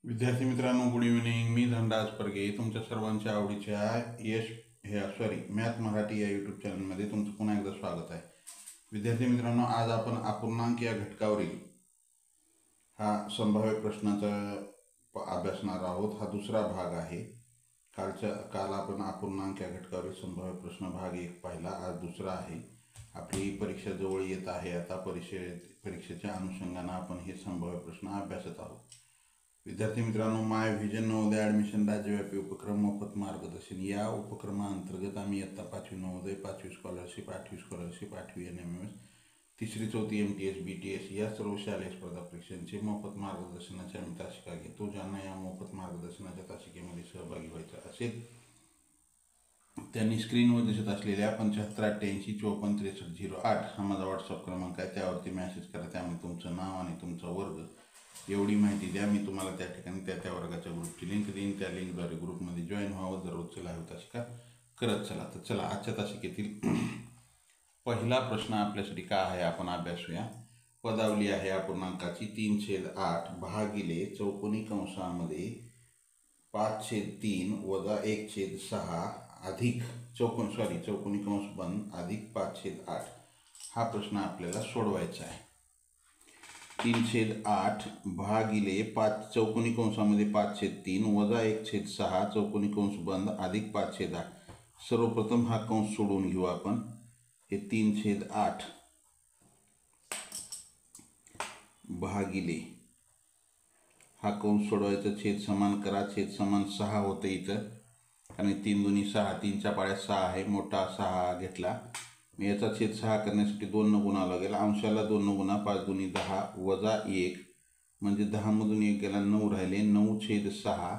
विद्यार्थी मित्रांनो, good evening. मी धनराज परगे तुमच्या सर्वांच्या आवडीच्या मॅथ मराठी या यूट्यूब चॅनलमध्ये तुमचं पुन्हा एकदा स्वागत आहे. विद्यार्थी मित्रांनो, आज आपण अपूर्णांक या घटकावरील हा संभाव्य प्रश्नाचा अभ्यासणार आहोत. हा दुसरा भाग आहे. काल आपण अपूर्णांक या घटकावरील संभाव्य प्रश्न भाग 1 पाहिला. आज दुसरा आहे. आपली परीक्षा जवळ येत आहे. आता परीक्षेच्या अनुषंगाने आपण हे संभाव्य प्रश्न अभ्यासत आहोत. विद्यार्थी मित्रांनो, माय व्हिजन नवोदय ॲडमिशन राज्यव्यापी उपक्रम मोफत मार्गदर्शन या उपक्रमाअंतर्गत आम्ही इयत्ता 5वी नवोदय, 5वी स्कॉलरशिप, 8वी स्कॉलरशिप, 8वी NMMS, 3री 4थी MTS, BTS या सर्व शालेय स्पर्धा परीक्षांचे मोफत मार्गदर्शनाची आम्ही तासिका घेतो. ज्यांना या मोफत मार्गदर्शनाच्या तासिकेमध्ये सहभागी व्हायचं असेल त्यांनी स्क्रीनवर दिसत असलेल्या 7588546308 हा माझा व्हॉट्सअप क्रमांक आहे. त्यावरती मेसेज करा. त्यामध्ये तुमचं नाव आणि तुमचा वर्ग एवढी माहिती द्या. मी तुम्हाला त्या ठिकाणी त्या वर्गाच्या ग्रुपची लिंक देईन. त्या लिंकद्वारे ग्रुपमध्ये जॉईन व्हावं. दररोजचं लाईव्ह तासिका करत चला. तर चला, आजच्या तासिकेतील पहिला प्रश्न आपल्यासाठी काय आहे आपण अभ्यासूया. पदावली आहे अपूर्णांकाची 3/8 भागिले चौकोनी कंसामध्ये 5/3 वजा 1/6 अधिक चौकोनी कंस बंद अधिक 5/8 हा प्रश्न आपल्याला सोडवायचा आहे. 3/8 भागिले 5 चौकोनी कंसामध्ये 5/3 वजा 1/6 चौकोनी कंस बंद अधिक 5/8. सर्वप्रथम हा कंस सोडून घेऊ आपण. हे 3/8 भागिले हा कंस सोडवायचा, छेद समान करा. छेद समान 6 होतं इथं आणि 3 दुनी 6, 3च्या पाड्यात 6 आहे. मोठा 6 घेतला. मी याचा छेद 6 करण्यासाठी 2 न गुणावं लागेल. अंशाला 2 न गुणा. 5 दुनी 10 वजा 1 म्हणजे 10 मधून 1 गेला 9 राहिले. 9/6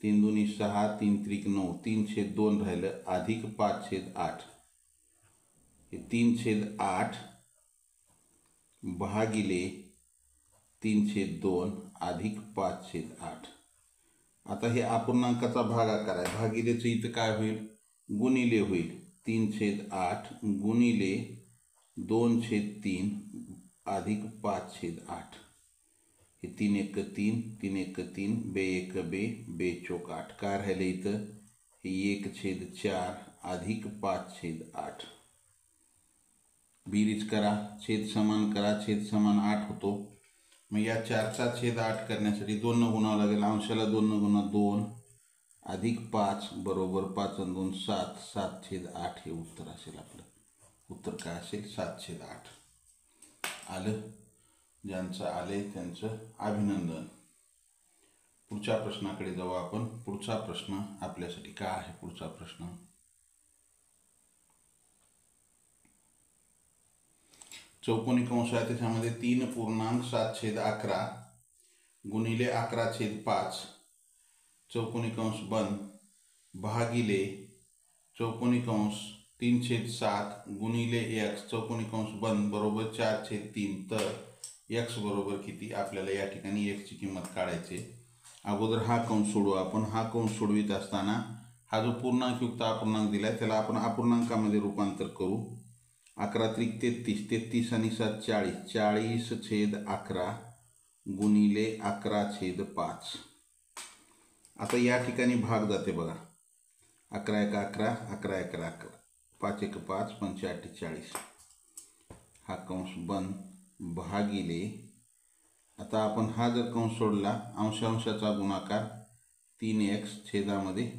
3 दुनी 6 3 त्रिक 9 3/2 राहिलं अधिक 5/8. हे 3/8 भागिले 3/2 अधिक 5/8. आता हे अपूर्णांकाचा भागाकार आहे. भागिलेचं इथं काय होईल? गुणिले होईल. 3/8 गुणिले 2/3 अधिक 5/8. हे 3 1 3 3 1 3 बे 1 बे बे चौक 8. काय राहिलं इथं? हे 1/4 अधिक 5/8. बेरीज करा, छेद समान करा. छेद समान 8 होतो. मग या 4चा छेद 8 करण्यासाठी 2 न गुणावं लागेल. अंशाला 2 न गुणा 2 अधिक 5 बरोबर 5 आणि 2 7 7/8 हे उत्तर असेल. आपलं उत्तर काय असेल? 7/8 आलं. ज्यांचं आले त्यांचं अभिनंदन. पुढच्या प्रश्नाकडे जाऊ आपण. पुढचा प्रश्न आपल्यासाठी काय आहे? पुढचा प्रश्न चौकोनी कंस आहे. त्याच्यामध्ये 3.7/11 गुणिले 11/5 चौकोनी कंस बंद भागिले चौकोनी कंस 3/7 गुणिले x चौकोनी कंस बंद बरोबर 4/3. तर x बरोबर किती? आपल्याला या ठिकाणी x ची किंमत काढायची. अगोदर हा कंस सोडू आपण. हा कंस सोडवित असताना हा जो पूर्णांकयुक्त अपूर्णांक दिलाय त्याला आपण अपूर्णांकामध्ये रूपांतर करू. 11 त्रिक 33 33 आणि 7 40 40/11 गुणिले 11/5. आता या ठिकाणी भाग जाते बघा. 11 1 11 11 1 11 5 1 5 5 8 40. हा कंस बंद भागिले. आता आपण हा जर कंस सोडला अंशांशाचा गुणाकार 3x छेदामध्ये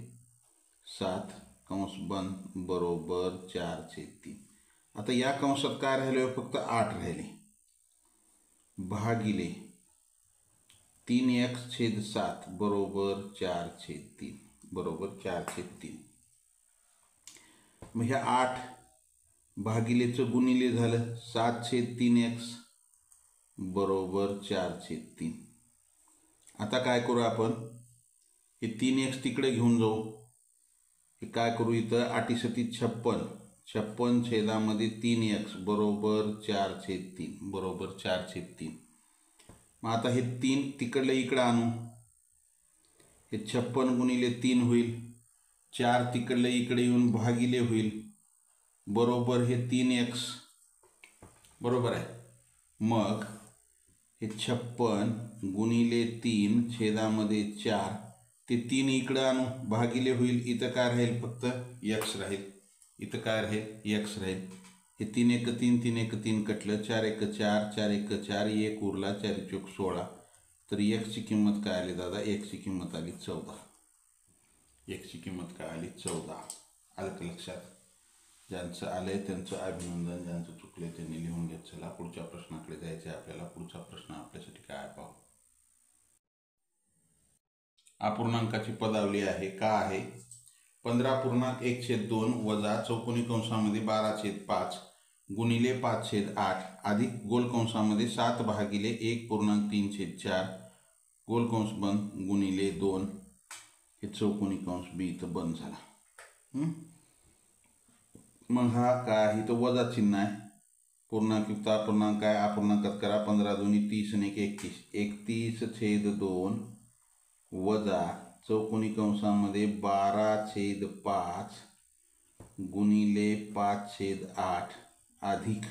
7 कंस बंद बरोबर 4/3. आता या कंसात काय राहिले? फक्त 8 राहिले भागिले 3x/7 बरोबर 4/3 बरोबर 4/3. मग ह्या 8 भागिलेचं गुणिले झालं 7/3x बरोबर 4/3. आता काय करू आपण? हे 3x तिकडे घेऊन जाऊ. हे काय करू? इथं 8 7 56 56 छेदामध्ये 3x बरोबर 4/3 बरोबर 4/3. मग आता हे 3 तिकडले इकडे आणू. हे 56 गुणिले 3 होईल. 4 तिकडले इकडे येऊन भागिले होईल बरोबर हे 3x बरोबर आहे. मग हे 56 गुणिले 3 छेदामध्ये 4, ते 3 इकडं आणू भागिले होईल, इथं काय राहील फक्त x राहील, इथं काय राहील x राहील. हे 3 1 3 3 1 3 कटलं, 4 1 4 4 1 4 1 उरला, 4 चौक 16. तर x ची किंमत काय आली दादा? x ची किंमत आली 14. x ची किंमत काय आली? 14. आलं का लक्षात? ज्यांचं आलंय त्यांचं अभिनंदन, ज्यांचं चुकले त्यांनी लिहून घेत. चला पुढच्या प्रश्नाकडे जायचं आहे आपल्याला. पुढचा प्रश्न आपल्यासाठी काय पाहू. अपूर्णांकाची पदावली आहे. का आहे? 15.1/2 वजा चौकोनी कंसामध्ये 12/5 गुणिले 5/8 अधिक गोल कंसामध्ये 7/1.3/4 गोल कंस बंद गुणिले 2. हे चौकोनी कंस बी इथं बंद झाला. मग हा काय? इथं वजा चिन्ह आहे. पूर्णांकयुक्त अपूर्णांक आहे. अपूर्णांकात करा. 15 दूनी 30 आणि 31. 31/2 वजा चौकोनी कंसामध्ये 12/5 गुणिले 5/8 अधिक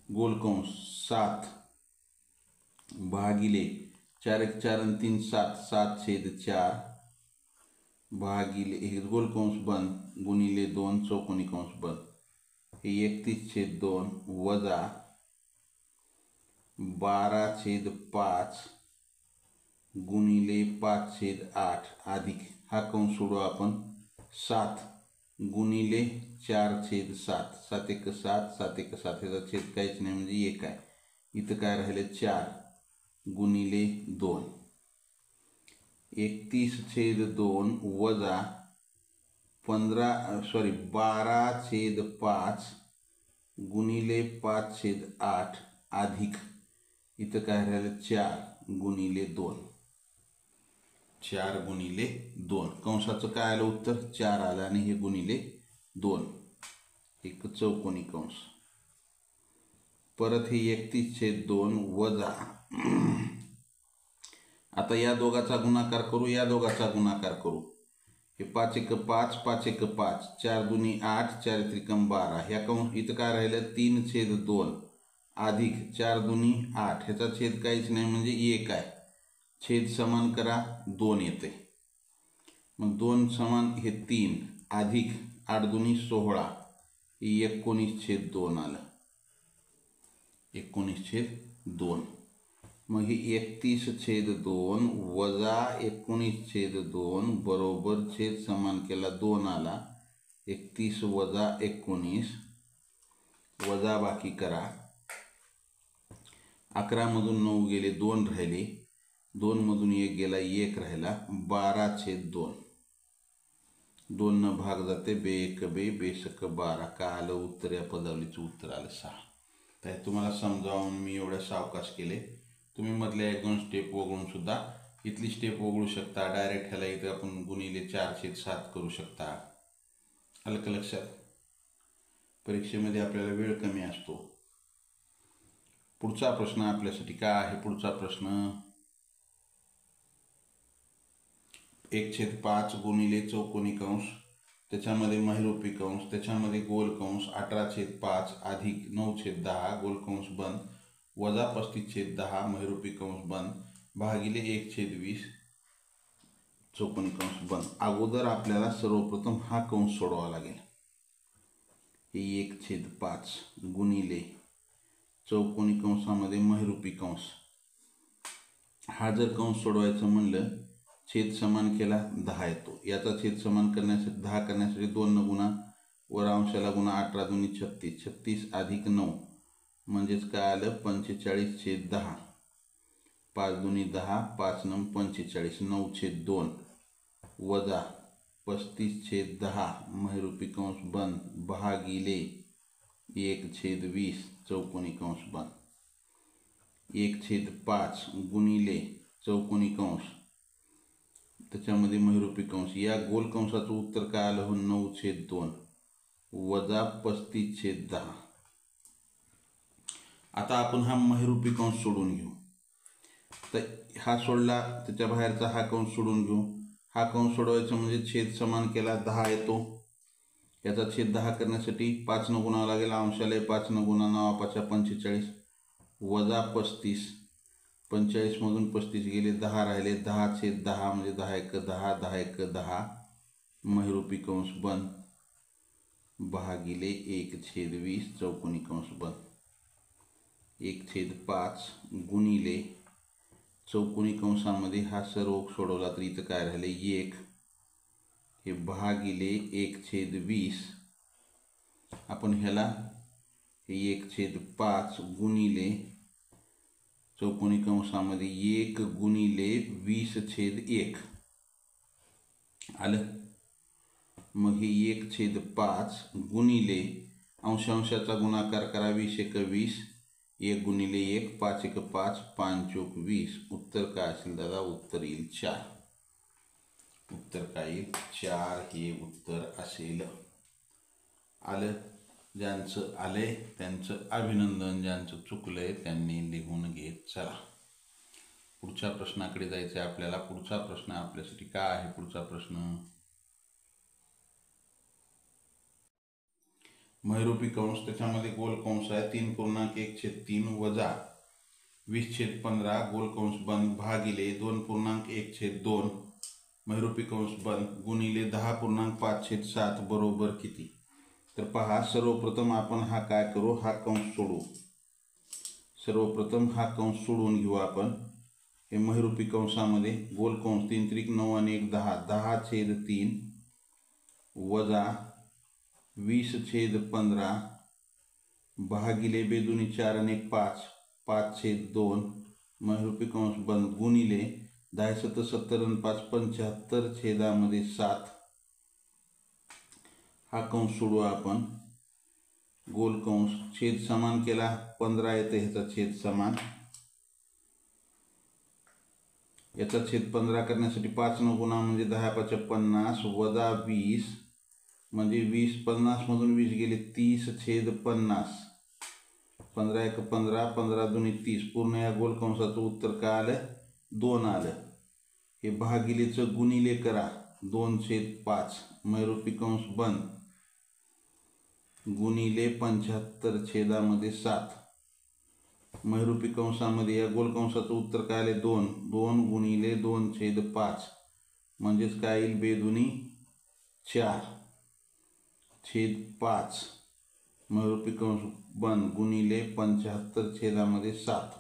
गोल कंस 7 भागिले 4 1 4 आणि 3 7 7/4 भागिले हे गोल कंस बंद गुणिले 2 चौकोनी कंस बंद. हे 31/2 वजा 12/5 गुणिले 5/8 अधिक हा कंस सोडू आपण 7 गुणिले 4/7 7 1 7 7 1 7 ह्याचा छेद काहीच नाही म्हणजे 1 आहे. इथं काय राहिले 4 गुणिले 2. 31/2 वजा 12/5 गुणिले 5/8 अधिक इथं काय राहिलं 4 गुणिले 2. 4 गुणिले 2 कंसाचं काय आलं उत्तर? 4 आलं आणि हे गुणिले 2. एक चौकोनी कंस. परत हे 31/2 वजा आता या दोघाचा गुणाकार करू, या दोघाचा गुणाकार करू. हे 5 1 5 5 1 5 4 दूनी 8 4 त्रिकम 12. ह्या कंस इथं काय राहिलं 3/2 अधिक 4 दूनी 8 ह्याचा छेद काहीच नाही म्हणजे 1 आहे. छेद समान करा 2 येते. मग 2 समान हे 3 अधिक 8 दूनी 16 हे 19/2 आलं. 19/2. मग ही 31/2 वजा 19/2 बरोबर छेद समान केला 2 आला. 31 वजा 19 वजा बाकी करा. 11 मधून 9 गेले 2 राहिले. 2 मधून 1 गेला 1 राहिला. 12/2 2 न भाग जाते. 2 1 2 2 1 12. का आलं उत्तर? या पदावलीचं उत्तर आलं 6. तर तुम्हाला समजावून मी एवढ्या सावकाश केले. तुम्ही मधल्या 1-2 स्टेप वगळून सुद्धा इथली स्टेप वगळू शकता. डायरेक्ट ह्याला इथं आपण गुणिले 4/7 करू शकता. आलं का लक्षात? परीक्षेमध्ये आपल्याला वेळ कमी असतो. पुढचा प्रश्न आपल्यासाठी काय आहे? पुढचा प्रश्न 1/5 गुणिले चौकोनी कंस त्याच्यामध्ये महिरूपी कंस त्याच्यामध्ये गोल कंस 18/5 अधिक 9/10 गोल कंस बंद वजा 35/10 महिरूपी कंस बंद भागिले 1/20 चौकोनी कंस बंद. अगोदर आपल्याला सर्वप्रथम हा कंस सोडवावा लागेल. हे 1/5 गुणिले चौकोनी कंसामध्ये महिरूपी कंस. हा जर कंस सोडवायचं म्हणलं छेद समान केला 10 येतो. याचा छेद समान करण्यासाठी 10 करण्यासाठी 2 न गुणा वर अंशाला गुणा 18 दूनी 36 36 अधिक 9 म्हणजेच काय आलं 45/10. 5 दूनी 10 5 9 45 9/2 वजा 35/10 महिरूपी कंस बंद भागिले 1/20 चौकोनी कंस बंद. 1/5 गुणिले चौकोनी कंस त्याच्यामध्ये महिरूपी कंस. या गोल कंसाचं उत्तर काय आलं हो 9/2 वजा 35/10. आता आपण हा महिरूपी कंस सोडून घेऊ. तर हा सोडला त्याच्या बाहेरचा हा कंस सोडून घेऊ. हा कंस सोडवायचा म्हणजे छेद समान केला 10 येतो. याचा छेद 10 करण्यासाठी 5 न गुणावं लागेल. अंशाला 5 न गुणा 9 5 45 वजा 35 45 मधून 35 गेले, 10 राहिले, 10/10 म्हणजे 10 × 10, 10 × 10 महिरूपी कंस बंद भागिले 1/20 चौकोनी कंस बंद 1/5 गुणिले चौकोनी कंसामध्ये हा सर्व सोडवला तर इथं काय राहिले 1 हे भागिले 1/20 आपण ह्याला हे 1/5 गुणिले चौकोनी कंसामध्ये 1 गुणिले 20/1 आलं। मग हे 1/5 गुणिले अंशांशाचा गुणाकार करा 20×20 1 गुणिले 1 5×5 5×20 उत्तर काय असेल दादा? उत्तर येईल 4। उत्तर काय येईल? 4 हे उत्तर असेल। आलं? ज्यांचं आलंय त्यांचं अभिनंदन, ज्यांचं चुकलंय त्यांनी लिहून घेत चला। पुढच्या प्रश्नाकडे जायचं आहे आपल्याला। पुढचा प्रश्न आपल्यासाठी काय आहे? पुढचा प्रश्न महिरूपी कंस, त्याच्यामध्ये गोल कंस आहे 3.1/3 वजा 20/15 गोल कंस बंद भागिले 2.1/2 महिरूपी कंस बंद गुणिले 10.5/7 बरोबर किती? तर पहा, सर्वप्रथम आपण हा काय करू, हा कंस सोडू। सर्वप्रथम हा कंस सोडून घेऊ आपण। हे महिरूपी कंसामध्ये गोल कंस 3 त्रिक 9 आणि 1 10 10/3 वजा 20/15 भागिले बेदुनी 4 आणि 1 5 5/2 महिरूपी कंस बंद गुणिले 10 70 आणि 5 75/7 हा कंस सोडू आपण। गोल कंस छेद समान केला 15 येते, ह्याचा छेद समान, याचा छेद 15 करण्यासाठी 5 न गुणा म्हणजे 10×5 50 वजा 20 म्हणजे 20 50 मधून 20 गेले 30/50 15×1 15 15×2 30 पूर्ण या गोल कंसाचं उत्तर काय आलं? 2 आलं। हे भागिलेचं गुणिले करा 2/5 महिरूपी कंस बंद गुणिले 75/7 महिरूपी कंसामध्ये या गोल कंसाचं उत्तर काय आले? 2 2 गुणिले 2/5 म्हणजेच काय येईल? बेदुनी 4/5 महिरूपी कंस बंद गुणिले 75/7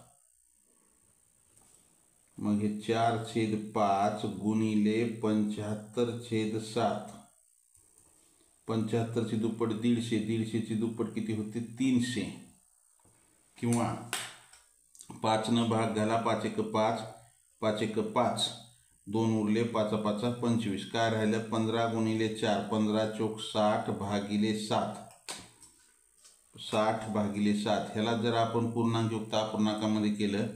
मग हे 4/5 गुणिले 75/7 75 ची दुप्पट 150 150 ची दुप्पट किती होते? 300 किंवा 5 न भाग घाला 5×1 5 5×5 2 उरले 5×5 25 काय राहिलं? 15 गुणिले 4 15×4 60 भागिले 7 60/7 ह्याला जर आपण पूर्णांकयुक्त अपूर्णांकामध्ये केलं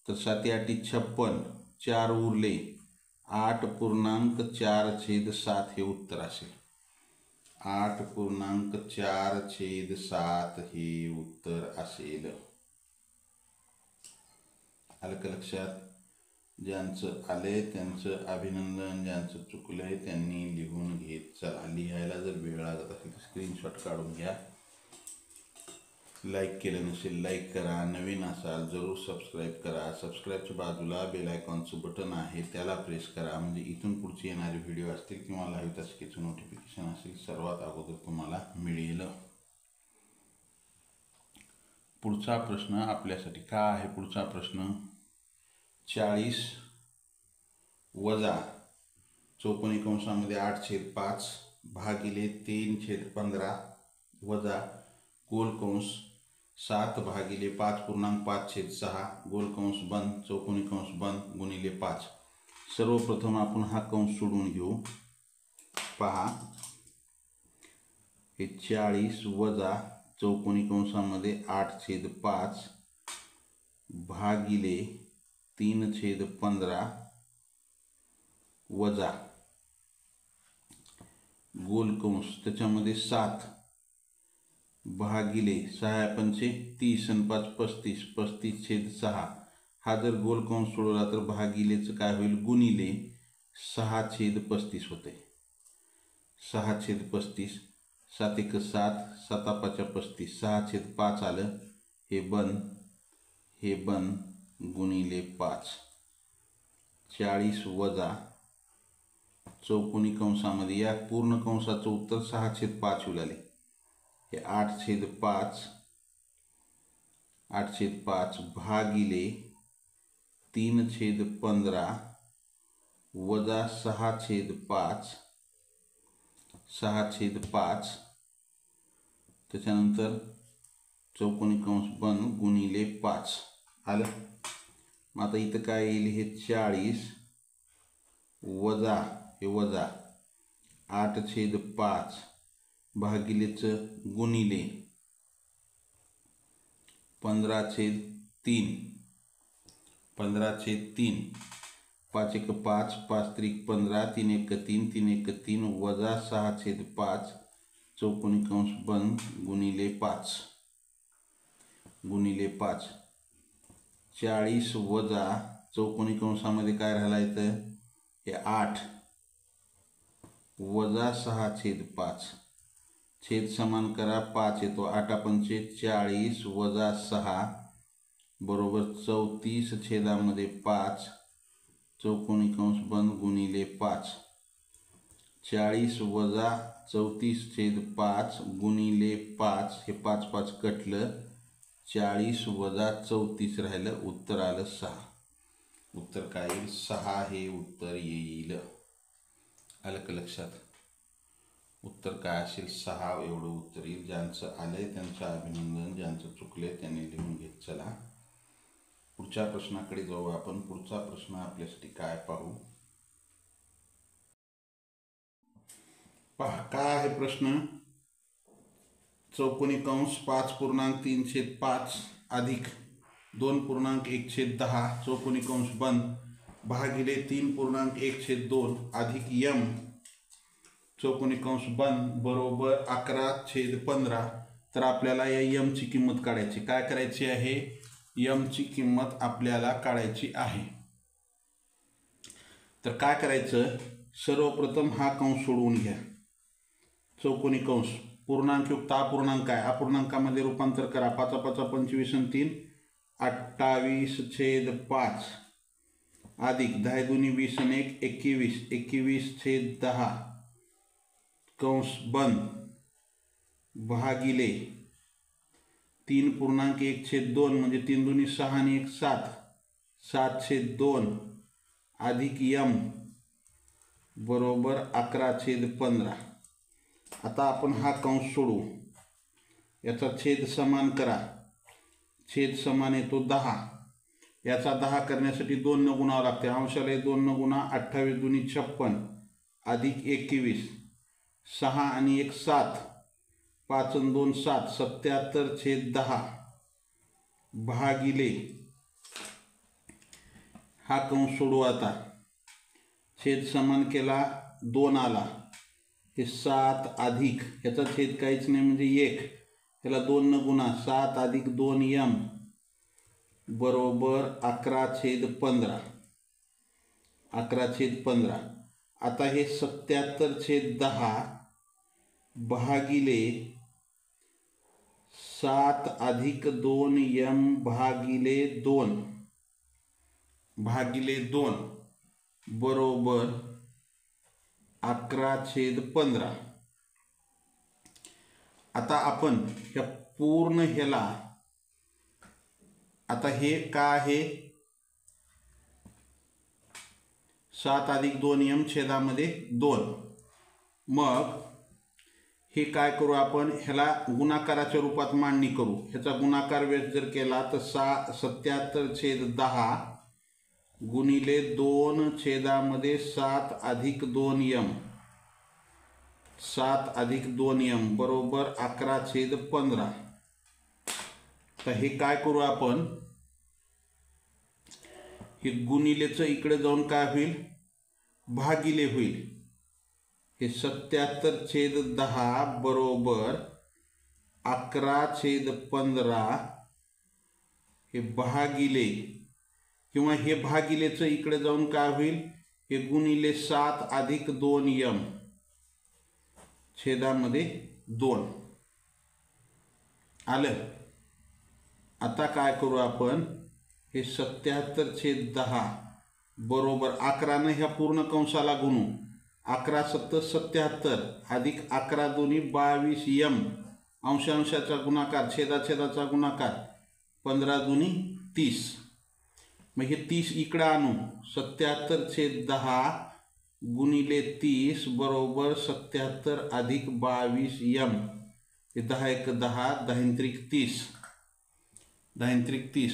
तर 7×8 = 56 4 उरले 8.4/7 हे उत्तर असेल। 8.4/7 हे उत्तर असेल। आलं का लक्षात? ज्यांचं आले त्यांचं अभिनंदन, ज्यांचं चुकलंय त्यांनी लिहून घेत चला। लिहायला जर वेळ लागत असेल तर स्क्रीनशॉट काढून घ्या। लाईक केलं नसेल लाईक करा, नवीन असाल जरूर सबस्क्राईब करा। सबस्क्राईबच्या बाजूला बेल आयकॉनचं बटन आहे त्याला प्रेस करा, म्हणजे इथून पुढचे येणारे व्हिडिओ असतील किंवा लाईव्ह तासिकेचं नोटिफिकेशन असेल सर्वात अगोदर तुम्हाला मिळेल। पुढचा प्रश्न आपल्यासाठी काय आहे? पुढचा प्रश्न 40 वजा चौकोनी कंसामध्ये 8/5 भागिले 3/15 वजा गोल कंस 7 भागिले 5.5/6 गोल कंस बंद चौकोनी कंस बंद गुणिले 5। सर्वप्रथम आपण हा कंस सोडून घेऊ। पहा, हे 40 वजा चौकोनी कंसामध्ये 8/5 भागिले 3/15 वजा गोल कंस त्याच्यामध्ये 7 भागिले 6×5 आणि 5 35 35/6 हा जर गोल कंस सोडवला तर भागिलेचं काय होईल? गुणिले 6/35 होते 6/35 7×1 7 7×5 35 6/5 आलं, हे बंद गुणिले 5, 40 वजा चौकोनी कंसामध्ये या पूर्ण कंसाचं उत्तर 6/5 उलाले, हे 8/5 भागिले 3/15 वजा 6/5 त्याच्यानंतर चौकोनी कंस बंद गुणिले 5 आलं। मग आता इथं काय येईल, हे 40 वजा 8/5 भागिलेचं गुणिले 15/3 5 1 5 5 3 15 3 1 3 3 1 3 वजा 6/5 चौकोनी कंस बंद गुणिले 5 40 वजा चौकोनी कंसामध्ये काय राहिला इथं, हे 8 वजा 6/5 छेद समान करा, 5 येतो, 8 पंचे 40 वजा 6 बरोबर 34 छेदामध्ये 5 चौकोनी कंस बंद गुणिले 5, 40 वजा 34/5 गुणिले 5, हे 5 5 कटलं, 40 वजा 34 राहिलं, उत्तर आलं 6। उत्तर काय येईल, 6 हे उत्तर येईल। आलं का लक्षात? उत्तर काय असेल, 6 एवढं उत्तर येईल। ज्यांचं आलंय त्यांचं अभिनंदन, ज्यांचं चुकले त्यांनी लिहून घेत चला। पुढच्या प्रश्नाकडे जाऊ आपण। पुढचा प्रश्न आपल्यासाठी काय पाहू, पहा काय आहे प्रश्न। चौकोनी कंस 5.3/5 अधिक 2.1/10 चौकोनी कंस बंद भागिले 3.1/2 अधिक m चौकोनी कंस बंद बरोबर 11/15। तर आपल्याला या m ची किंमत काढायची, काय करायची आहे, m ची किंमत आपल्याला काढायची आहे। तर काय करायचं, सर्वप्रथम हा कंस सोडवून घ्या। चौकोनी कंस पूर्णांकयुक्त अपूर्णांक आहे, अपूर्णांकामध्ये रूपांतर करा, 5 5 25 आणि 3 28/5 अधिक 10 2 20 आणि 1 21 21/10 कंस बंद भागिले 3.1/2 म्हणजे 3 2 6 आणि 1 7 7/2 अधिक m बरोबर 11/15। आता आपण हा कंस सोडू, याचा छेद समान करा, छेद समान येतो 10, याचा 10 करण्यासाठी 2 न गुणावं लागते, अंशाला 2 न गुणा 28 2 56 अधिक 21 6 आणि 1 7 5 आणि 2 7 77/10 भागिले हा कंस सोडू। आता छेद समान केला, 2 आला, हे 7 अधिक याचा छेद काहीच नाही म्हणजे 1, याला 2 न गुणा 7 अधिक 2m बरोबर 11/15 11/15। आता हे 77/10 भागिले 7 अधिक 2m भागिले 2 बरोबर 11/15। आता आपण या पूर्ण ह्याला, आता हे काय आहे, 7 अधिक 2m छेदामध्ये 2, मग हे काय करू आपण, ह्याला गुणाकाराच्या रूपात मांडणी करू। ह्याचा गुणाकार व्यस्त जर केला तर 77/10 गुणिले 2 छेदामध्ये 7 अधिक 2m 7 अधिक 2m बरोबर 11/15। तर हे काय करू आपण, हे गुणिलेचं इकडे जाऊन काय होईल, भागिले होईल, हे 77/10 बरोबर 11/15 हे भागिले, किंवा हे भागिलेचं इकडे जाऊन काय होईल, हे गुणिले 7 अधिक 2m छेदामध्ये 2 आलं। आता काय करू आपण, हे 77/10 बरोबर 11 ह्या पूर्ण कंसाला गुणू. 11 सत्त 77 अधिक 11 दोन्ही 22 यम अंशांशाचा गुणाकार छेदाछेदाचा गुणाकार 15 दुनी 30. मग हे 30 इकडं आणू. 77/10 गुणिले 30 बरोबर 77 अधिक 22 यम. हे 10 एक 10 10 त्रिक 30 10 त्रिक 30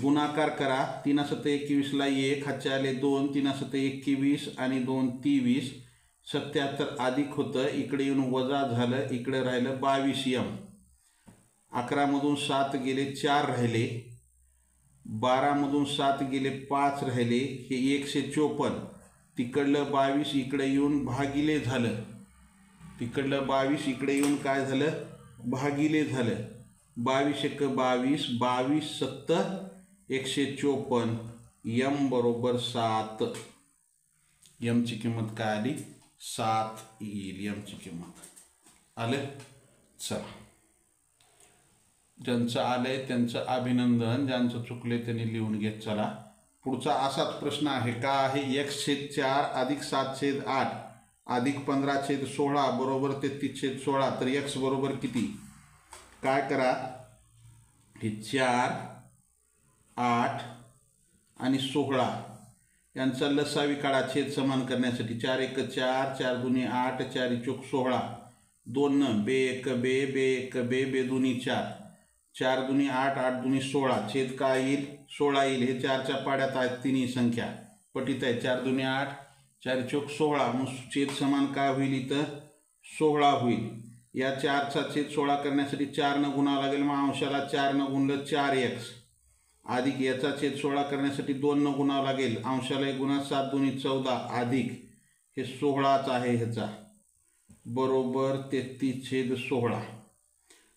गुणाकार करा. 3 सत्त 21 ला 1 हातच्या आले 2 3 सत्त 21 आणि 2 23. 77 अधिक होतं इकडे येऊन वजा झालं इकडे राहिलं 22 यम. 11 मधून 7 गेले 4 राहिले. 12 मधून 7 गेले 5 राहिले. हे 154. तिकडलं 22 इकडे येऊन भागिले झालं. तिकडलं 22 इकडे येऊन काय झालं भागिले झालं. 22 एक 22 22 सत्त 154 यम बरोबर 7. यमची किंमत काय आली 7 येईल. यमची किंमत आलं. चला ज्यांचं आलंय त्यांचं अभिनंदन. ज्यांचं चुकले त्यांनी लिहून घेत चला. पुढचा असाच प्रश्न आहे. का आहे x/4 अधिक 7/8 अधिक 15/16 बरोबर 33/16. तर x बरोबर किती. काय करा हे 4 8 आणि 16 यांचा लसावी काढा छेद समान करण्यासाठी. 4 एक 4 4 दुनी 8 4 चौक 16 2 न बे एक बे बे एक बे बे दुनी 4 4 दुनी 8 8 दुनी 16 छेद काय येईल 16 येईल. हे 4च्या पाड्यात आहेत तिन्ही संख्या पटीत आहे. 4 दुनी 8 4 चौक 16 मग छेद समान काय होईल इथं 16 होईल. या 4चा छेद 16 करण्यासाठी 4 न गुणावं लागेल. मग अंशाला 4 न गुणलं 4x अधिक याचा छेद 16 करण्यासाठी 2 न गुणावं लागेल. अंशाला 1 गुणा 7 दुनी 14 अधिक हे 16च आहे ह्याचा बरोबर 33/16.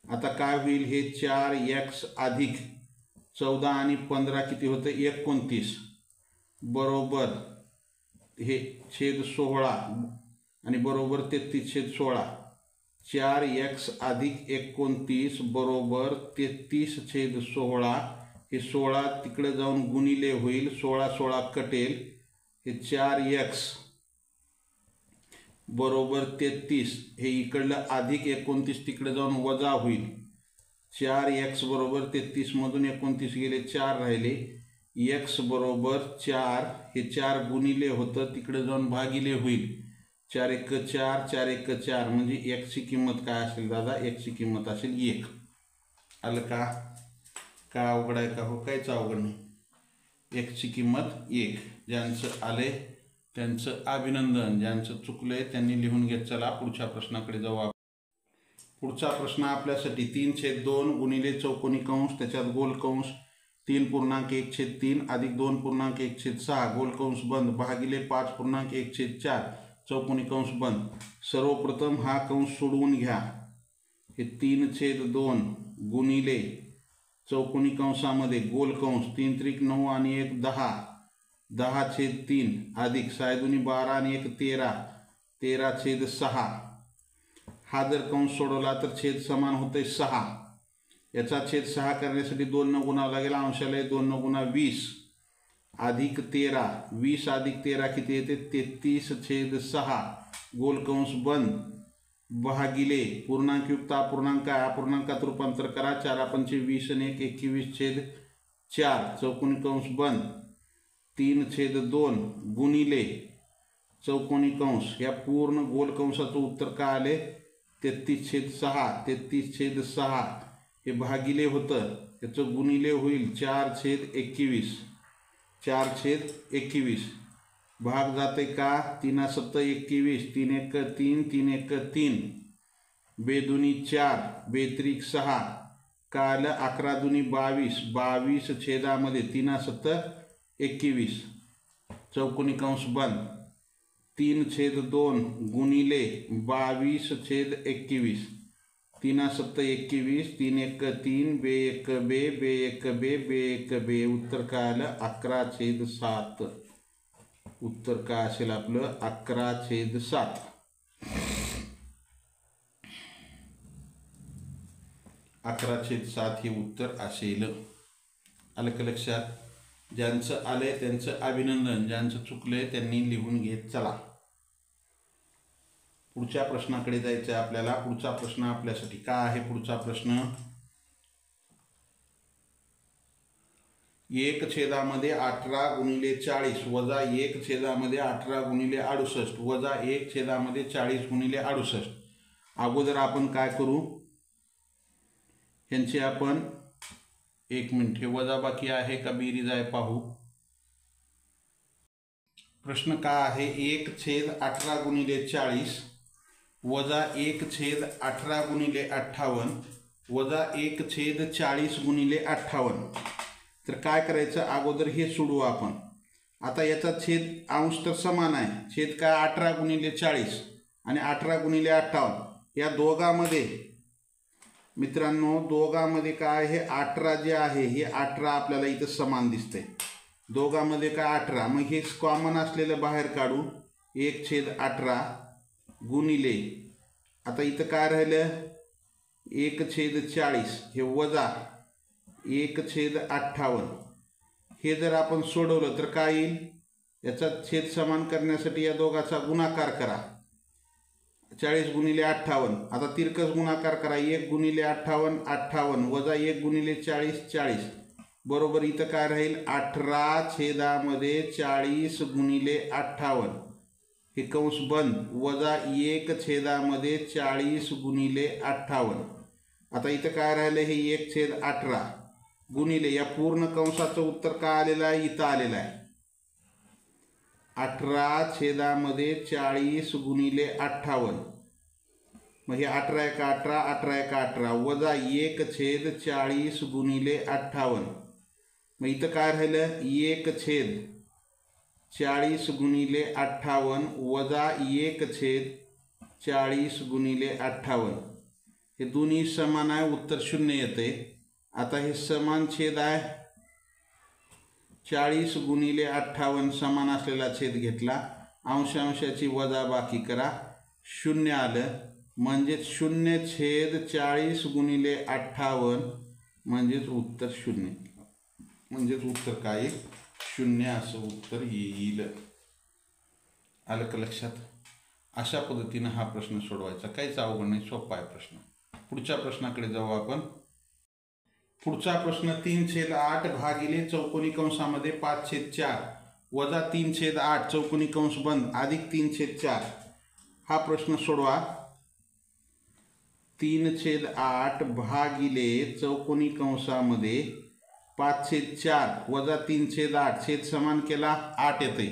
आता काय होईल हे 4x अधिक 14 आणि 15 किती होतं 29 बरोबर हे छेद 16 आणि बरोबर 33/16. 4x अधिक 29 बरोबर 33/16. हे 16 तिकडे जाऊन गुणिले होईल. 16 16 कटेल. हे 4x बरोबर 33. हे इकडलं अधिक 29 तिकडे जाऊन वजा होईल. 4x बरोबर 33 मधून 29 गेले 4 राहिले. x बरोबर 4 हे 4 गुणिले होतं तिकडे जाऊन भागिले होईल. 4 एक 4 4 एक 4 म्हणजे x ची किंमत काय असेल दादा x ची किंमत असेल 1. आलं का. काय अवघड आहे का हो काहीच अवघड नाही. x ची किंमत 1. ज्यांचं आले त्यांचं अभिनंदन. ज्यांचं चुकलंय त्यांनी लिहून घेत चला. पुढच्या प्रश्नाकडे जाऊ आपण. पुढचा प्रश्न आपल्यासाठी 3/2 गुणिले चौकोनी कंस त्याच्यात गोल कंस 3.1/3 अधिक 2.1/6 गोल कंस बंद भागिले 5.1/4 चौकोनी कंस बंद. सर्वप्रथम हा कंस सोडवून घ्या. हे 3/2 गुणिले चौकोनी कंसामध्ये गोल कंस 3 त्रिक 9 आणि 1 10 10/3 अधिक 6 दुनी 12 आणि 1 13 13/6. हा जर कंस सोडवला तर छेद समान होते 6. याचा छेद 6 करण्यासाठी 2 न गुणावं लागेल. अंशाला 2 न गुणा 20 अधिक 13 20 अधिक 13 किती येते 33/6 गोल कंस बंद भागिले पूर्णांकयुक्त अपूर्णांक अपूर्णांकात रूपांतर करा. 4 पंचे 20 आणि 1 21/4 चौकोनी कंस बंद 3/2 गुणिले चौकोनी कंस या पूर्ण गोल कंसाचं उत्तर काय आले 33/6 33/6. हे भागिले होतं याचं गुणिले होईल 4/21 4/21 भाग जाते का 3 सत्त 21 3 एक 3 3 एक 3 बेदुनी 4 बेत्रिक 6 का आलं 11 दुनी 22 22 छेदामध्ये 3 सत्त 21 चौकोनी कंस बंद 3/2 गुणिले 22/21 3 सत्त 21 3 एक 3 बे एक बे बे एक बे बे एक बे. उत्तर काय आलं 11/7. उत्तर काय असेल आपलं 11/7. 11/7 हे उत्तर असेल. आलं का लक्षात. ज्यांचं आलंय त्यांचं अभिनंदन, ज्यांचं चुकलंय त्यांनी लिहून घेत चला. पुढच्या प्रश्नाकडे जायचं आहे आपल्याला. पुढचा प्रश्न आपल्यासाठी काय आहे? पुढचा प्रश्न 1/18 गुणिले 40 वजा 1/18 गुणिले 68 वजा 1/40 गुणिले 68. अगोदर आपण काय करू, ह्यांची आपण 1 मिनिट, हे वजाबाकी आहे का बेरीज आहे पाहू. प्रश्न काय आहे? 1/18 गुणिले 40 वजा 1/18 गुणिले 58 वजा 1/40 गुणिले 58. तर काय करायचं, अगोदर हे सोडवू आपण. आता याचा छेद अंश तर समान आहे. छेद काय? 18 गुणिले 40 आणि 18 गुणिले 58. या दोघांमध्ये मित्रांनो, दोघांमध्ये काय, हे 18 जे आहे हे 18 आपल्याला इथं समान दिसतंय. दोघांमध्ये काय? 18. मग हे कॉमन असलेलं बाहेर काढू. 1/18 गुणिले, आता इथं काय राहिलं? 1/40 हे वजा 1/58. हे जर आपण सोडवलं तर काय येईल? याचा छेद समान करण्यासाठी या दोघाचा गुणाकार करा. 40 गुणिले 58. आता तिरकस गुणाकार करा. 1 गुणिले 58 58 वजा 1 गुणिले 40 40 बरोबर इथं काय राहील? 18 छेदामध्ये 40 गुणिले 58 हे कंस बंद वजा 1 छेदामध्ये 40 गुणिले 58. आता इथं काय राहिलं? हे 1/18 गुणिले, या पूर्ण कंसाचं उत्तर काय आलेलं आहे? इथं आलेलं आहे 18 छेदामध्ये 40 गुणिले 58. मग हे 18 × 18 18 × 18 वजा 1/40 गुणिले 58. मग इथं काय राहिलं? 1/40 गुणिले 58 वजा 1/40 गुणिले 58. हे दोन्ही समान आहे, उत्तर 0 येते. आता हे समान छेद आहे, 40 गुणिले 58 समान असलेला छेद घेतला, अंशांशाची वजाबाकी करा, 0 आलं. म्हणजेच 0/40 गुणिले 58 म्हणजेच उत्तर 0. म्हणजेच उत्तर काय? 0 असं उत्तर येईल. आलं का लक्षात? अशा पद्धतीनं हा प्रश्न सोडवायचा. काहीच अवघड नाही, सोपा आहे प्रश्न. पुढच्या प्रश्नाकडे जाऊ आपण. पुढचा प्रश्न 3/8 भागिले चौकोनी कंसामध्ये 5/4 वजा 3/8 चौकोनी कंस बंद अधिक 3/4. हा प्रश्न सोडवा. 3/8 भागिले चौकोनी कंसामध्ये 5/4 वजा 3/8 छेद समान केला 8 येते.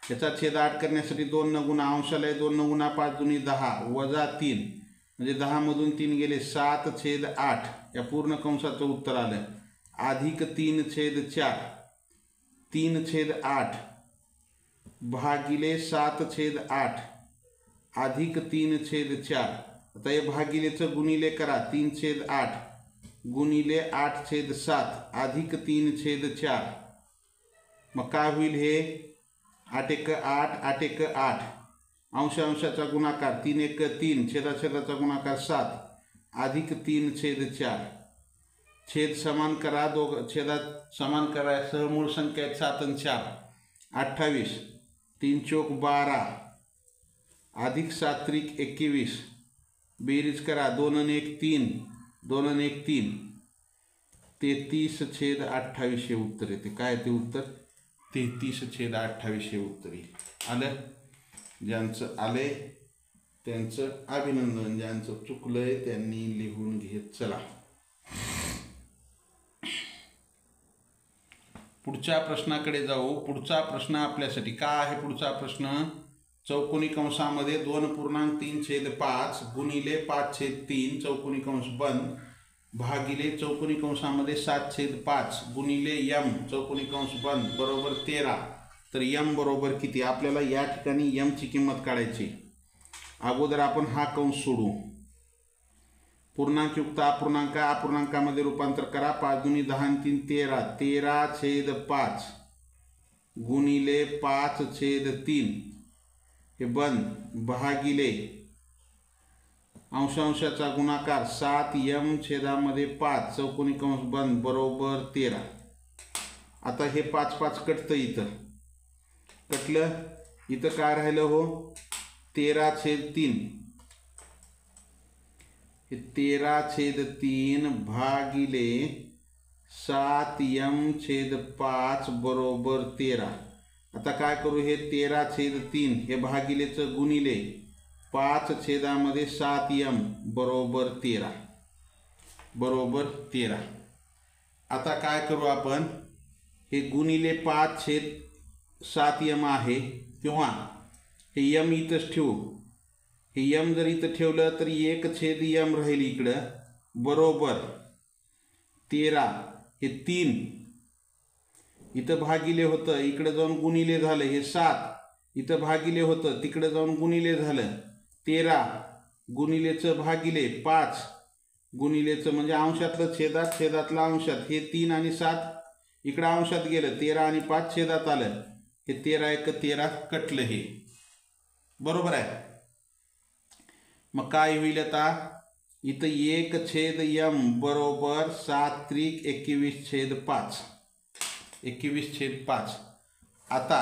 याचा छेद 8 करण्यासाठी 2 न गुणा, अंशाला 2 न गुणा 5 दुनी 10 वजा 3 म्हणजे 10 मधून 3 गेले 7/8. या पूर्ण कंसाचं उत्तर आलं अधिक 3/4. 3/8 भागिले 7/8 अधिक 3/4. आता हे भागिलेचं गुणिले करा. 3/8 गुणिले 8/7 अधिक 3/4. मग काय होईल? हे 8 × 8 8 × 8 अंशाचा गुणाकार 3 × 3 छेदाछेदाचा गुणाकार 7 अधिक 3/4. छेद समान करा. छेदात समान करा. सहमूळ संख्या आहेत 7 आणि 4 28. 3 चौक 12 अधिक 7 त्रिक 21. बेरीज करा. 2 आणि 1 3 2 आणि 1 3 33/28 हे उत्तर येते. काय ते उत्तर? 33/28 हे उत्तर येईल. आलं? ज्यांचं आले त्यांचं अभिनंदन, ज्यांचं चुकलंय त्यांनी लिहून घेत चला. पुढच्या प्रश्नाकडे जाऊ. पुढचा प्रश्न आपल्यासाठी काय आहे? पुढचा प्रश्न चौकोनी कंसामध्ये 2.3/5 गुणिले 5/3 चौकोनी कंस बंद भागिले चौकोनी कंसामध्ये 7/5 गुणिले m चौकोनी कंस बंद बरोबर 13. तर m बरोबर किती? आपल्याला या ठिकाणी m ची किंमत काढायची. अगोदर आपण हा कंस सोडू. पूर्णांकयुक्त अपूर्णांक, अपूर्णांकामध्ये रूपांतर करा. 5 दुनी 10 आणि 3 13 13/5 गुणिले 5/3 हे बंद भागिले अंशांशाचा गुणाकार 7m छेदामध्ये 5 चौकोनी कंस बंद बरोबर 13. आता हे 5 5 कटतं, इथं कटलं, इथं काय राहिलं हो 13/3. हे 13/3 भागिले 7m/5 बरोबर 13. आता काय करू, हे 13/3 हे भागिलेचं गुणिले 5/7m बरोबर 13 बरोबर 13. आता काय करू आपण, हे गुणिले 5/7m आहे किंवा हे m इथंच ठेवू. हे m जर इथं ठेवलं तर 1/m राहील इकडं बरोबर 13. हे 3 इथं भागिले होतं, इकडे जाऊन गुणिले झालं. हे 7 इथं भागिले होतं, तिकडे जाऊन गुणिले झालं. 13 गुणिलेचं भागिले 5 गुणिलेचं म्हणजे अंशातलं छेदात, छेदातलं अंशात. हे 3 आणि 7 इकडं अंशात गेलं, 13 आणि 5 छेदात आलं. हे 13 × 13 कटलं, हे बरोबर आहे. मग काय होईल आता, इथं 1/m बरोबर 7×21/5 21/5. आता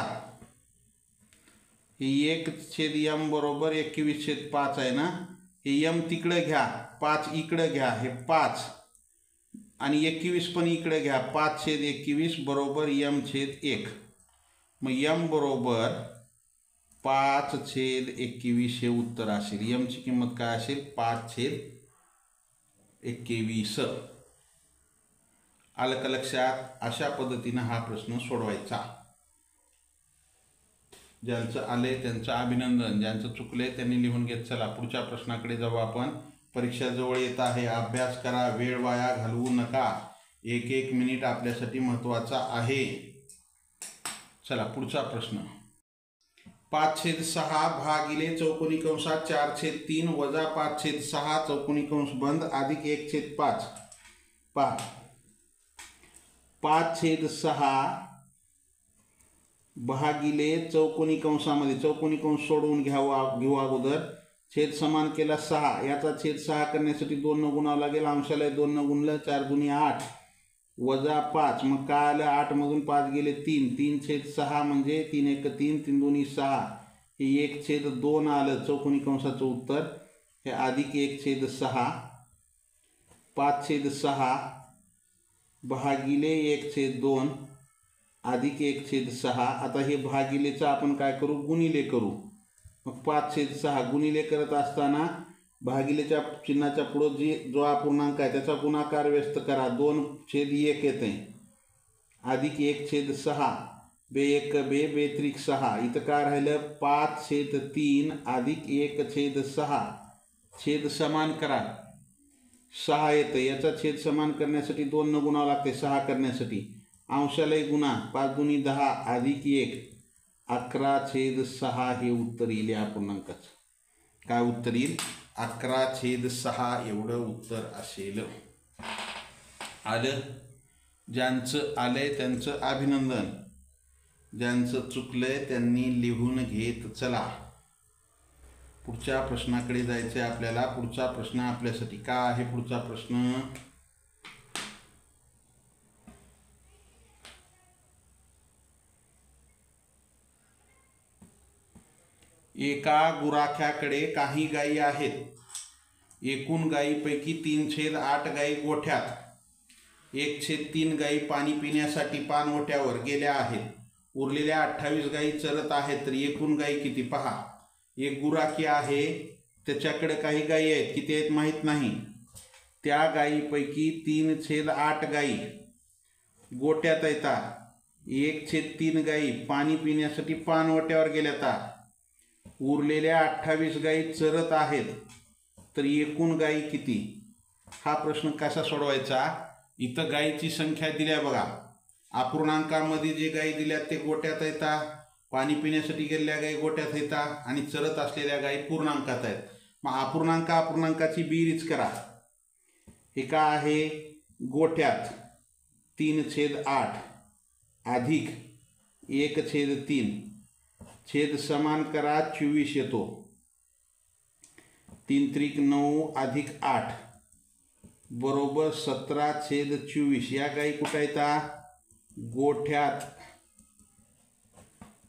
हे 1/m बरोबर 21/5 आहे ना, हे m तिकडं घ्या, 5 इकडं घ्या, हे 5 आणि 21 पण इकडे घ्या, 5/21 बरोबर m/1. मग m बरोबर 5/21 हे उत्तर असेल. m ची किंमत काय असेल, 5/21. आलं का लक्षात? अशा पद्धतीनं हा प्रश्न सोडवायचा. ज्यांचं आले त्यांचं अभिनंदन, ज्यांचं चुकले त्यांनी लिहून घेत. चला पुढच्या प्रश्नाकडे जाऊ आपण. परीक्षा जवळ येत आहे, अभ्यास करा, वेळ वाया घालवू नका. 1 मिनिट आपल्यासाठी महत्त्वाचा आहे. चला पुढचा प्रश्न. 5/6 भागिले चौकोनी कंसात 4/3 वजा 5/6 चौकोनी कंस बंद अधिक 1/5. पहा 5/6 भागिले चौकोनी कंसामध्ये, चौकोनी कंस सोडवून घेऊ अगोदर. छेद समान केला 6, याचा छेद 6 करण्यासाठी 2 न गुणावं लागेल. अंशाला 2 न गुणलं 4 दुनी 8 वजा 5. मग काय आलं, 8 मधून 5 गेले 3, 3/6 म्हणजे 3 × 1 = 3, 3 दुनी 6. हे 1/2 आलं चौकोनी कंसाचं उत्तर. हे अधिक 1/6 5/6 भागिले 1/2 अधिक 1/6. आता हे भागिलेचं आपण काय करू, गुणिले करू. मग 5/6 गुणिले करत असताना भागिलेच्या चिन्हाच्या पुढे जो अपूर्णांक आहे त्याचा गुणाकार व्यस्त करा. 2/1 येते अधिक 1/6 बे 1 बे 2 इथं काय राहिलं, 5/3 अधिक 1/6. छेद समान करा, 6 येतं. याचा छेद समान करण्यासाठी 2 न गुणावं लागते 6 करण्यासाठी. अंशाला गुणा, 5 दुनी 10 अधिक 1 11/6 हे उत्तर येईल या अपूर्णांकाचं. काय उत्तर येईल, 11/6 एवढं उत्तर असेल. आलं? ज्यांचं आलंय त्यांचं अभिनंदन, ज्यांचं चुकलंय त्यांनी लिहून घेत चला. पुढच्या प्रश्नाकडे जायचं आहे आपल्याला. पुढचा प्रश्न आपल्यासाठी काय आहे, पुढचा प्रश्न एका गुराख्याकडे काही गायी आहेत. एकूण गायीपैकी 3/8 गायी गोठ्यात, 1/3 गायी पाणी पिण्यासाठी पाणवठ्यावर गेल्या आहेत. उरलेल्या 28 गायी चरत आहेत. तर एकूण गायी किती पहा. एक गुराखी आहे, त्याच्याकडे काही गायी आहेत, किती आहेत माहीत नाही. त्या गायीपैकी 3/8 गायी गोट्यात येतात. 1/3 गायी पाणी पिण्यासाठी पाणवट्यावर गेल्यात. उरलेल्या 28 गायी चरत आहेत. तर एकूण गायी किती, हा प्रश्न कसा सोडवायचा. इथं गायीची संख्या दिल्या बघा. अपूर्णांकामध्ये जे गायी दिल्यात ते गोट्यात येतात, पाणी पिण्यासाठी गेलेल्या गायी गोट्यात येतात आणि चरत असलेल्या गायी पूर्णांकात आहेत. मग अपूर्णांकाची बेरीज करा. हे काय आहे, गोठ्यात 3/8 अधिक 1/3 छेद समान करा, 24 येतो. 3×9 अधिक 8 बरोबर 17/24. या गायी कुठं येतात, गोठ्यात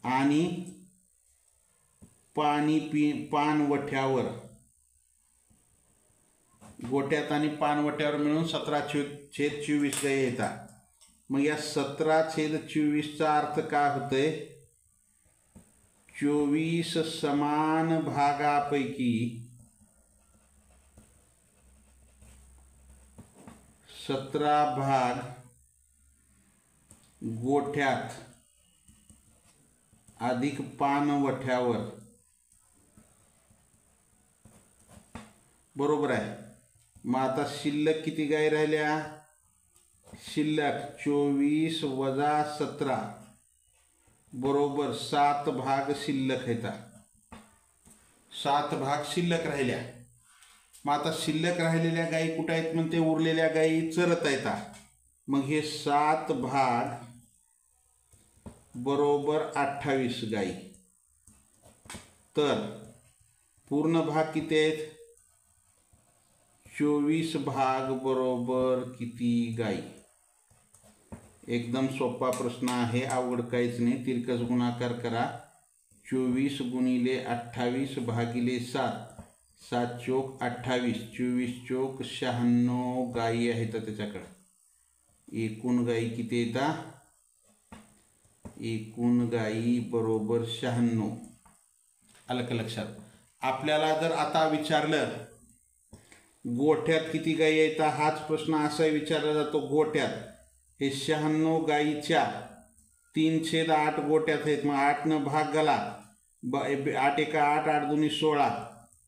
आणि पाणवठ्यावर, गोठ्यात आणि पाणवठ्यावर मिळून 17/24 गायी येतात. मग या 17/24चा अर्थ काय होतोय? 24 समान भागापैकी 17 भाग गोठ्यात अधिक पाणवठ्यावर, बरोबर आहे. मग आता शिल्लक किती गायी राहिल्या? शिल्लक 24 - 17 बरोबर 7 भाग शिल्लक आहेत. 7 भाग शिल्लक राहिल्या. मग आता शिल्लक राहिलेल्या गायी कुठे आहेत? म्हणते उरलेल्या गायी चरत आहेत. मग हे 7 भाग बरोबर 28 गायी. तर पूर्ण भाग किती आहेत? 24 भाग बरोबर किती गायी? एकदम सोपा प्रश्न आहे, अवघड काहीच नाही. तिरकस गुणाकार करा. 24 × 28 भागिले 7, 7 चोक 28, 24 चोक 96 गायी आहेत त्याच्याकडे. एकूण गायी किती येतात? एकूण गायी बरोबर 96. आलं का लक्षात? आपल्याला जर आता विचारलं गोठ्यात किती गायी येतात, हाच प्रश्न असा विचारला जातो. गोठ्यात हे 96 गायीच्या 3/8 गोठ्यात आहेत. मग 8 भाग गेला. 8 × 8, 8 × 2 = 16,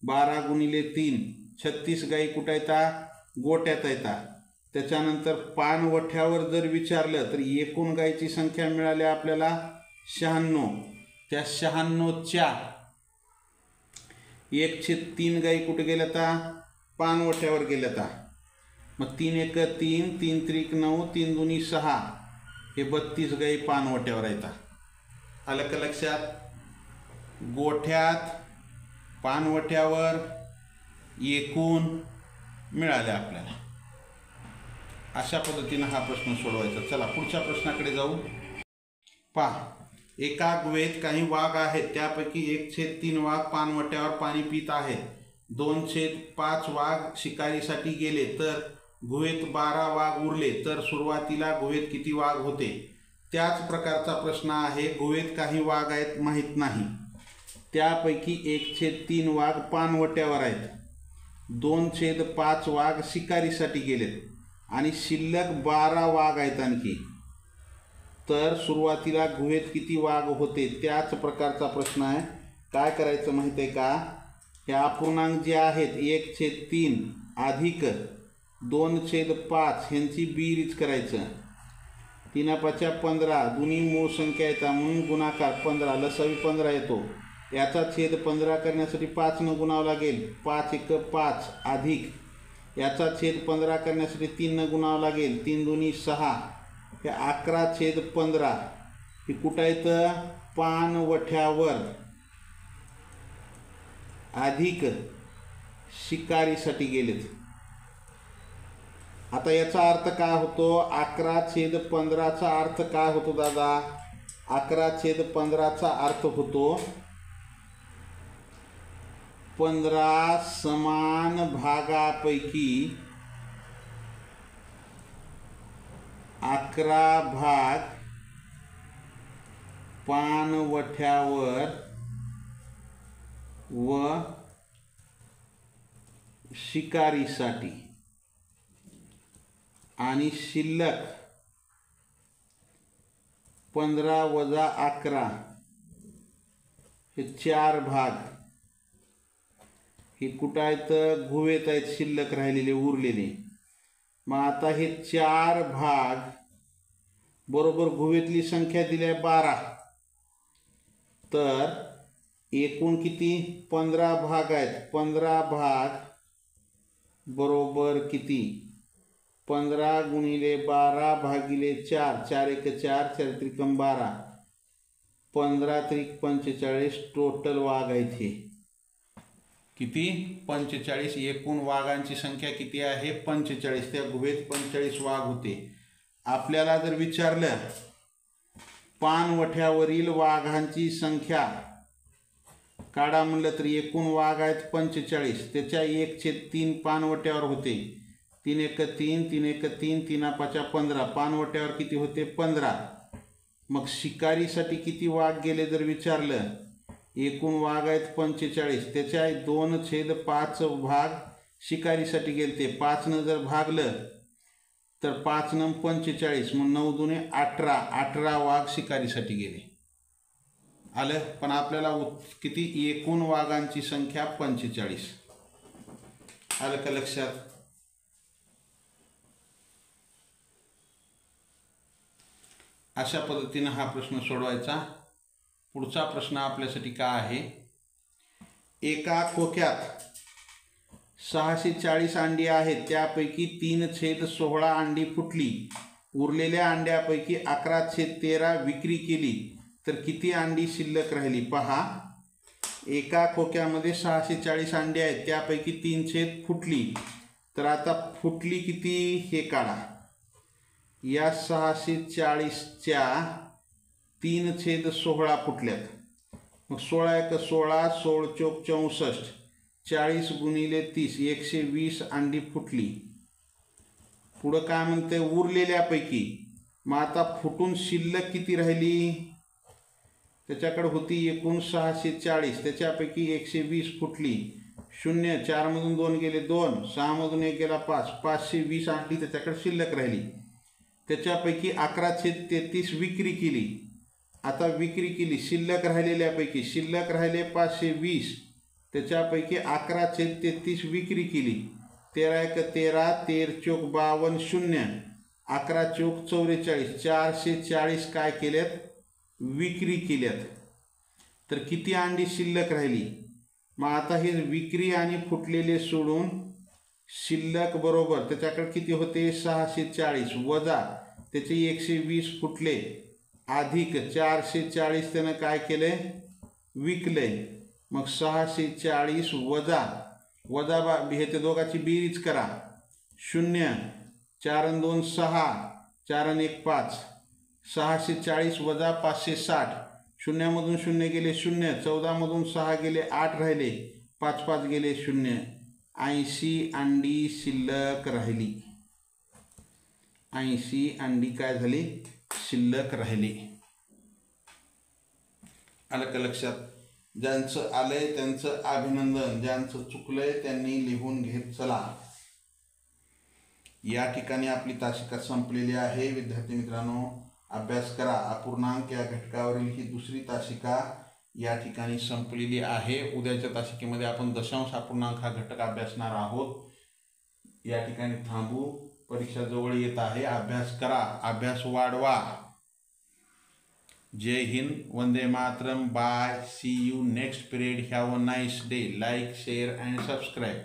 12 × 3 36 गायी कुठं येतात? गोठ्यात येतात. त्याच्यानंतर पाणवठ्यावर जर विचारलं तर एकूण गायीची संख्या मिळाली आपल्याला 96. त्या 96च्या 1/3 गायी कुठे गेल्या? पाणवठ्यावर गेल्या. मग 3 × 1 = 3, 3 × 3 = 9, 3 × 2 = 6, हे 32 गायी पाणवठ्यावर येतात. आलं का लक्षात? गोठ्यात, पाणवठ्यावर, एकूण मिळाले आपल्याला. अशा पद्धतीने हा प्रश्न सोडवायचा. चला पुढच्या प्रश्नाकडे जाऊ. पहा, एका गुहेत काही वाघ आहेत. त्यापैकी 1/3 वाघ पाणवठ्यावर पाणी पित आहेत. 2/5 वाघ शिकारीसाठी गेले तर गुहेत 12 वाघ उरले तर सुरुवातीला गुहेत किती वाघ होते? त्याच प्रकारचा प्रश्न आहे. गुहेत काही वाघ आहेत माहीत नाही. त्यापैकी 1/3 वाघ पाणवठ्यावर आहेत. 2/5 वाघ शिकारीसाठी गेलेत आणि शिल्लक 12 वाघ आहेत आणखी. तर सुरुवातीला गुहेत किती वाघ होते? त्याच प्रकारचा प्रश्न आहे. काय करायचं माहिती आहे का? हे अपूर्णांक जे आहेत 1/3 अधिक 2/5 ह्यांची बेरीज करायचं. 3 × 5 = 15, दोन्ही मूळ संख्या येतात म्हणून गुणाकार 15, लसावी 15 येतो. याचा छेद 15 करण्यासाठी 5 न गुणावं लागेल. 5 × 1 = 5 अधिक याचा छेद 15 करण्यासाठी 3 न गुणावं लागेल. 3 × 2 = 6, हे 11/15. हे कुठं येतं? पाणवठ्यावर अधिक शिकारीसाठी गेलेत. आता याचा अर्थ काय होतो? 11/15चा अर्थ काय होतो दादा? 11/15चा अर्थ होतो 15 समान भागापैकी 11 भाग पाणवठ्यावर व शिकारीसाठी आणि शिल्लक 15 - 11 हे 4 भाग हे कुठं आहेत? गुहेत आहेत, शिल्लक राहिलेले उरलेले. मग आता हे 4 भाग बरोबर गुहेतली संख्या दिली आहे 12. तर एकूण किती? 15 भाग आहेत. 15 भाग बरोबर किती? 15 × 12 भागिले 4, 4 × 1 = 4, 4 × 3 = 12, 15 × 3 = 45. टोटल वाघ आहेत हे किती? 45. एकूण वाघांची संख्या किती आहे? 45. त्या गुहेत 45 वाघ होते. आपल्याला जर विचारलं पाणवठ्यावरील वाघांची संख्या काढा म्हणलं तर एकूण वाघ आहेत 45, त्याच्या 1/3 पाणवट्यावर होते. 3 × 3, 3 × 3, 3 × 5 15. पाणवट्यावर किती होते? 15. मग शिकारीसाठी किती वाघ गेले जर विचारलं, एकूण वाघ आहेत 45, त्याच्या 2/5 भाग शिकारीसाठी गेलते. 5 जर भागलं तर 5 × 45, मग 9 × 2 = 18. 18 वाघ शिकारीसाठी गेले. आलं. पण आपल्याला किती? एकूण वाघांची संख्या 45. आलं का लक्षात? अशा पद्धतीने हा प्रश्न सोडवायचा. पुढचा प्रश्न आपल्यासाठी काय आहे? एका खोक्यात 640 अंडी आहेत, त्यापैकी 3/16 अंडी फुटली. उरलेल्या अंड्यापैकी 11/13 विक्री केली, तर किती अंडी शिल्लक राहिली? पहा, एका खोक्यामध्ये 640 अंडी आहेत, त्यापैकी 3 फुटली. तर आता फुटली किती हे काढा. या 640च्या 3/16 फुटल्यात. मग 16 × 16, 16 × 4 = 64. 40 × 30 120 अंडी फुटली. पुढं काय म्हणते? उरलेल्यापैकी. मग आता फुटून शिल्लक किती राहिली? त्याच्याकडे होती एकूण 640, त्याच्यापैकी 120 फुटली. 0, 4 मधून 2 गेले 2, 6 मधून 1 गेला 5, 520 अंडी त्याच्याकडे शिल्लक राहिली. त्याच्यापैकी 11/33 विक्री केली. आता विक्री केली, शिल्लक राहिलेल्यापैकी शिल्लक राहिले 520, त्याच्यापैकी 11/33 विक्री केली. 13 × 13, 13 × 4 = 52, 0, 11 × 4 = 44. 440 काय केल्यात? विक्री केल्यात. तर किती अंडी शिल्लक राहिली? मग आता हे विक्री आणि फुटलेले सोडून शिल्लक बरोबर त्याच्याकडे किती होते? 640 वजा त्याचे 120 फुटले अधिक 440 त्यानं काय केले? विकले. मग 640 वजा हे ते दोघांची बेरीज करा. 0, 4 × 2 = 6, 4 × 1 = 5. 640 वजा 560. 0 मधून 0 गेले 0, 14 मधून 6 गेले 8 राहिले, 5 5 गेले 0. 80 अंडी शिल्लक राहिली. 80 अंडी काय झाली? शिल्लक राहिली. आलं का लक्षात? ज्यांचं आलंय त्यांचं अभिनंदन, ज्यांचं चुकलंय त्यांनी लिहून घेत चला. या ठिकाणी आपली तासिका संपलेली आहे. विद्यार्थी मित्रांनो, अभ्यास करा. अपूर्णांक या घटकावरील ही दुसरी तासिका या ठिकाणी संपलेली आहे. उद्याच्या तासिकेमध्ये आपण दशांश अपूर्णांक हा घटक अभ्यासणार आहोत. या ठिकाणी थांबू. परीक्षा जवळ येत आहे. अभ्यास करा, अभ्यास वाढवा. Jai Hind, Vande Mataram. Bye, see you next period. Have a nice day. Like, share and subscribe.